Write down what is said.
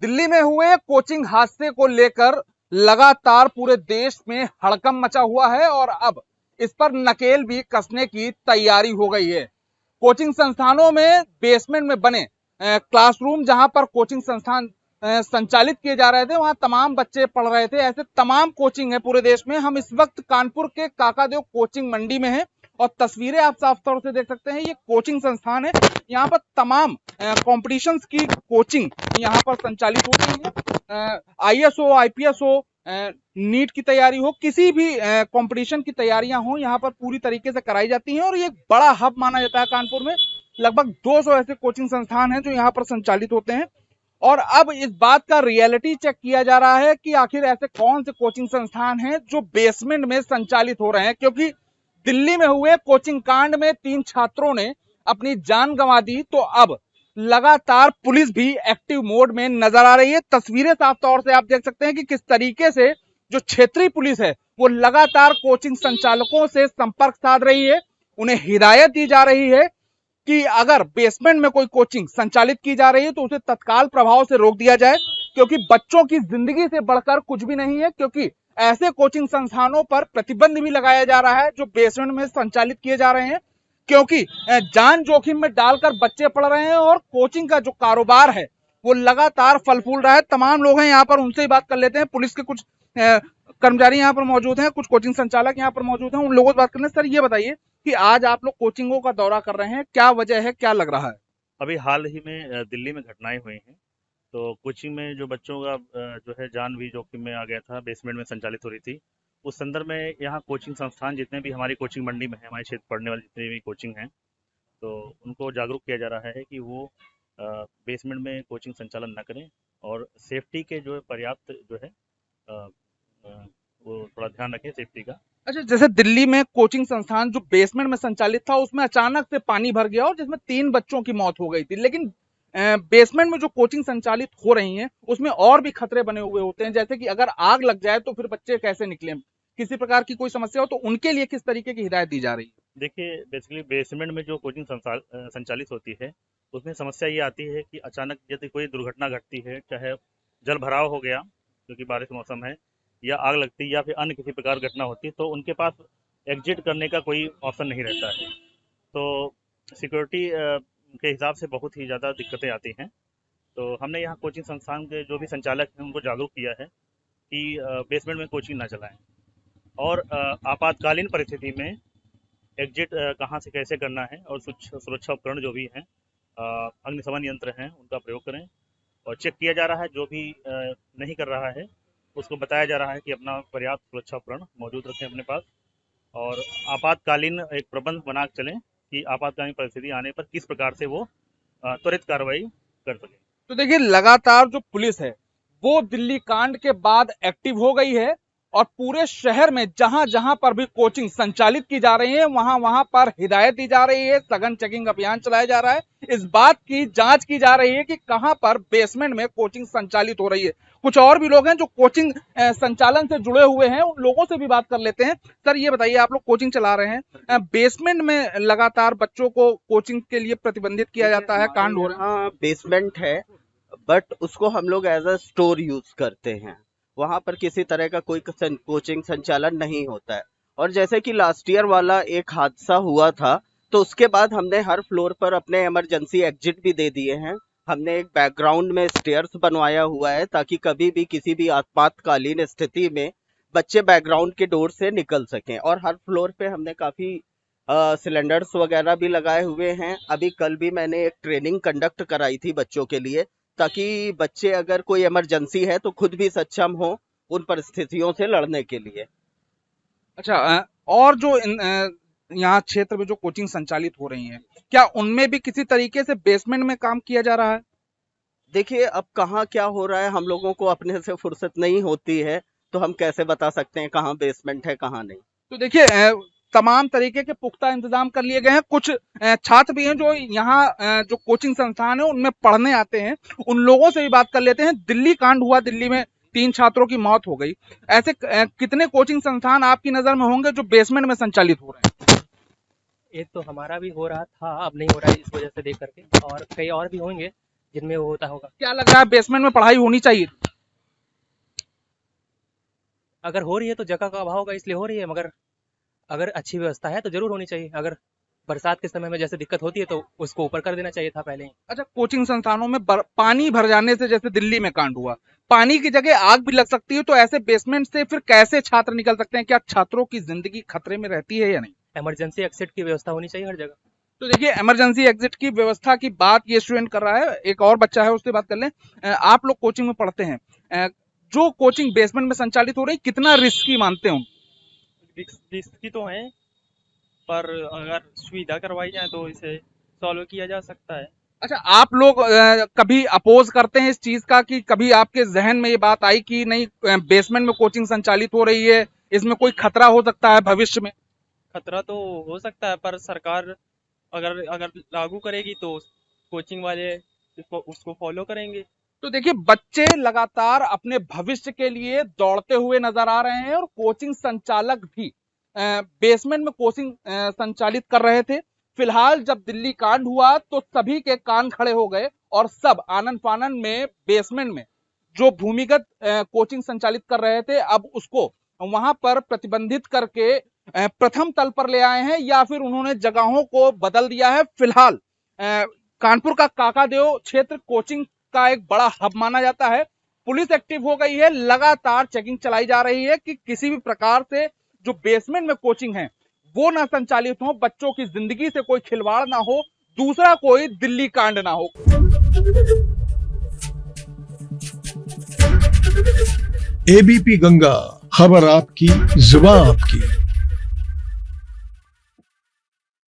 दिल्ली में हुए कोचिंग हादसे को लेकर लगातार पूरे देश में हड़कंप मचा हुआ है और अब इस पर नकेल भी कसने की तैयारी हो गई है। कोचिंग संस्थानों में बेसमेंट में बने क्लासरूम जहां पर कोचिंग संस्थान संचालित किए जा रहे थे, वहां तमाम बच्चे पढ़ रहे थे। ऐसे तमाम कोचिंग है पूरे देश में। हम इस वक्त कानपुर के काकादेव कोचिंग मंडी में हैं और तस्वीरें आप साफ तौर से देख सकते हैं। ये कोचिंग संस्थान है, यहाँ पर तमाम कॉम्पिटिशन्स की कोचिंग यहाँ पर संचालित हो रही है। IAS हो, IPS हो, नीट की तैयारी हो, किसी भी कंपटीशन की तैयारियां हो, यहाँ पर पूरी तरीके से कराई जाती हैं और ये एक बड़ा हब माना जाता है। कानपुर में लगभग 200 ऐसे कोचिंग संस्थान हैं जो यहाँ पर संचालित होते हैं और अब इस बात का रियलिटी चेक किया जा रहा है कि आखिर ऐसे कौन से कोचिंग संस्थान हैं जो बेसमेंट में संचालित हो रहे हैं, क्योंकि दिल्ली में हुए कोचिंग कांड में 3 छात्रों ने अपनी जान गंवा दी, तो अब लगातार पुलिस भी एक्टिव मोड में नजर आ रही है। तस्वीरें साफ तौर से आप देख सकते हैं कि किस तरीके से जो क्षेत्रीय पुलिस है वो लगातार कोचिंग संचालकों से संपर्क साध रही है। उन्हें हिदायत दी जा रही है कि अगर बेसमेंट में कोई कोचिंग संचालित की जा रही है तो उसे तत्काल प्रभाव से रोक दिया जाए, क्योंकि बच्चों की जिंदगी से बढ़कर कुछ भी नहीं है। क्योंकि ऐसे कोचिंग संस्थानों पर प्रतिबंध भी लगाया जा रहा है जो बेसमेंट में संचालित किए जा रहे हैं, क्योंकि जान जोखिम में डालकर बच्चे पढ़ रहे हैं और कोचिंग का जो कारोबार है वो लगातार फल फूल रहा है। तमाम लोग हैं यहाँ पर, उनसे ही बात कर लेते हैं। पुलिस के कुछ कर्मचारी यहाँ पर मौजूद हैं, कुछ कोचिंग संचालक यहाँ पर मौजूद हैं, उन लोगों से बात करने। सर ये बताइए कि आज आप लोग कोचिंगों का दौरा कर रहे हैं, क्या वजह है, क्या लग रहा है? अभी हाल ही में दिल्ली में घटनाएं हुई हैं, तो कोचिंग में जो बच्चों का जो है जान भी जोखिम में आ गया था, बेसमेंट में संचालित हो रही थी। उस संदर्भ में यहाँ कोचिंग संस्थान जितने भी हमारी कोचिंग मंडी में है, हमारे क्षेत्र पढ़ने वाले जितने भी कोचिंग हैं, तो उनको जागरूक किया जा रहा है कि वो बेसमेंट में कोचिंग संचालन न करें और सेफ्टी के जो है पर्याप्त जो है अ, अ, वो थोड़ा ध्यान रखें सेफ्टी का। अच्छा, जैसे दिल्ली में कोचिंग संस्थान जो बेसमेंट में संचालित था उसमें अचानक से पानी भर गया और जिसमें 3 बच्चों की मौत हो गई थी, लेकिन बेसमेंट में जो कोचिंग संचालित हो रही हैं उसमें और भी खतरे बने हुए होते हैं, जैसे कि अगर आग लग जाए तो फिर बच्चे कैसे निकलें, किसी प्रकार की कोई समस्या हो तो उनके लिए किस तरीके की हिदायत दी जा रही है? देखिए, बेसिकली बेसमेंट में जो कोचिंग संचालित होती है, उसमें समस्या ये आती है कि अचानक यदि कोई दुर्घटना घटती है, चाहे जल भराव हो गया क्योंकि बारिश मौसम है, या आग लगती या फिर अन्य किसी प्रकार घटना होती, तो उनके पास एग्जिट करने का कोई ऑप्शन नहीं रहता है। तो सिक्योरिटी के हिसाब से बहुत ही ज़्यादा दिक्कतें आती हैं। तो हमने यहाँ कोचिंग संस्थान के जो भी संचालक हैं उनको जागरूक किया है कि बेसमेंट में कोचिंग ना चलाएं और आपातकालीन परिस्थिति में एग्जिट कहाँ से कैसे करना है और सुरक्षा उपकरण जो भी हैं, अग्निशमन यंत्र हैं, उनका प्रयोग करें। और चेक किया जा रहा है, जो भी नहीं कर रहा है उसको बताया जा रहा है कि अपना पर्याप्त सुरक्षा उपकरण मौजूद रखें अपने पास और आपातकालीन एक प्रबंध बना के चलें कि आपातकालीन परिस्थिति आने पर किस प्रकार से वो त्वरित कार्रवाई कर सके। तो देखिए, लगातार जो पुलिस है वो दिल्ली कांड के बाद एक्टिव हो गई है और पूरे शहर में जहां जहां पर भी कोचिंग संचालित की जा रही है वहां वहां पर हिदायत दी जा रही है, सघन चेकिंग अभियान चलाया जा रहा है। इस बात की जांच की जा रही है कि कहां पर बेसमेंट में कोचिंग संचालित हो रही है। कुछ और भी लोग हैं जो कोचिंग संचालन से जुड़े हुए हैं, उन लोगों से भी बात कर लेते हैं। सर ये बताइए, आप लोग कोचिंग चला रहे हैं, बेसमेंट में लगातार बच्चों को कोचिंग के लिए प्रतिबंधित किया जाता है, कांड हो रहा है। हाँ, बेसमेंट है, बट उसको हम लोग एज अ स्टोर यूज करते हैं। वहां पर किसी तरह का कोई कोचिंग संचालन नहीं होता है। और जैसे कि लास्ट ईयर वाला एक हादसा हुआ था, तो उसके बाद हमने हर फ्लोर पर अपने इमरजेंसी एग्जिट भी दे दिए हैं। हमने एक बैकग्राउंड में स्टेयर्स बनवाया हुआ है ताकि कभी भी किसी भी आपातकालीन स्थिति में बच्चे बैकग्राउंड के डोर से निकल सकें। और हर फ्लोर पे हमने काफी सिलेंडर्स वगैरह भी लगाए हुए हैं। अभी कल भी मैंने एक ट्रेनिंग कंडक्ट कराई थी बच्चों के लिए, ताकि बच्चे अगर कोई इमरजेंसी है तो खुद भी सक्षम हो उन परिस्थितियों से लड़ने के लिए। अच्छा, और जो यहाँ क्षेत्र में जो कोचिंग संचालित हो रही हैं, क्या उनमें भी किसी तरीके से बेसमेंट में काम किया जा रहा है? देखिए, अब कहाँ क्या हो रहा है हम लोगों को अपने से फुर्सत नहीं होती है, तो हम कैसे बता सकते हैं कहाँ बेसमेंट है कहाँ नहीं। तो देखिए, तमाम तरीके के पुख्ता इंतजाम कर लिए गए हैं। कुछ छात्र भी हैं जो यहाँ जो कोचिंग संस्थान है उनमें पढ़ने आते हैं, उन लोगों से भी बात कर लेते हैं। दिल्ली कांड हुआ, दिल्ली में 3 छात्रों की मौत हो गई। ऐसे कितने कोचिंग संस्थान आपकी नजर में होंगे जो बेसमेंट में संचालित हो रहे हैं? एक तो हमारा भी हो रहा था, अब नहीं हो रहा है इस वजह से देख करके, और कई और भी होंगे जिनमें वो होता होगा। क्या लग रहा है बेसमेंट में पढ़ाई होनी चाहिए? अगर हो रही है तो जगह का अभाव होगा इसलिए हो रही है, मगर अगर अच्छी व्यवस्था है तो जरूर होनी चाहिए। अगर बरसात के समय में जैसे दिक्कत होती है तो उसको ऊपर कर देना चाहिए था पहले ही। अच्छा, कोचिंग संस्थानों में पानी भर जाने से जैसे दिल्ली में कांड हुआ, पानी की जगह आग भी लग सकती है, तो ऐसे बेसमेंट से फिर कैसे छात्र निकल सकते हैं? क्या छात्रों की जिंदगी खतरे में रहती है या नहीं? इमरजेंसी एक्सिट की व्यवस्था होनी चाहिए हर जगह। तो देखिए, इमरजेंसी एग्जिट की व्यवस्था की बात ये स्टूडेंट कर रहा है। एक और बच्चा है, उससे बात कर लें। आप लोग कोचिंग में पढ़ते हैं, जो कोचिंग बेसमेंट में संचालित हो रही, कितना रिस्की मानते हो? रिस्की तो है, पर अगर सुविधा करवाई जाए तो इसे सॉल्व किया जा सकता है। अच्छा, आप लोग कभी अपोज करते हैं इस चीज का, कि कभी आपके जहन में ये बात आई कि नहीं, बेसमेंट में कोचिंग संचालित हो रही है, इसमें कोई खतरा हो सकता है भविष्य में? खतरा तो हो सकता है, पर सरकार अगर अगर लागू करेगी तो कोचिंग वाले उसको फॉलो करेंगे। तो देखिए, बच्चे लगातार अपने भविष्य के लिए दौड़ते हुए नजर आ रहे हैं, और कोचिंग संचालक भी बेसमेंट में कोचिंग संचालित कर रहे थे। फिलहाल जब दिल्ली कांड हुआ तो सभी के कान खड़े हो गए, और सब आनन फानन में बेसमेंट में जो भूमिगत कोचिंग संचालित कर रहे थे, अब उसको वहां पर प्रतिबंधित करके प्रथम तल पर ले आए हैं, या फिर उन्होंने जगहों को बदल दिया है। फिलहाल कानपुर का काकादेव क्षेत्र कोचिंग का एक बड़ा हब माना जाता है। पुलिस एक्टिव हो गई है, लगातार चेकिंग चलाई जा रही है कि किसी भी प्रकार से जो बेसमेंट में कोचिंग है वो ना संचालित हो, बच्चों की जिंदगी से कोई खिलवाड़ ना हो, दूसरा कोई दिल्ली कांड ना हो। एबीपी गंगा, खबर आपकी, जुबान आपकी।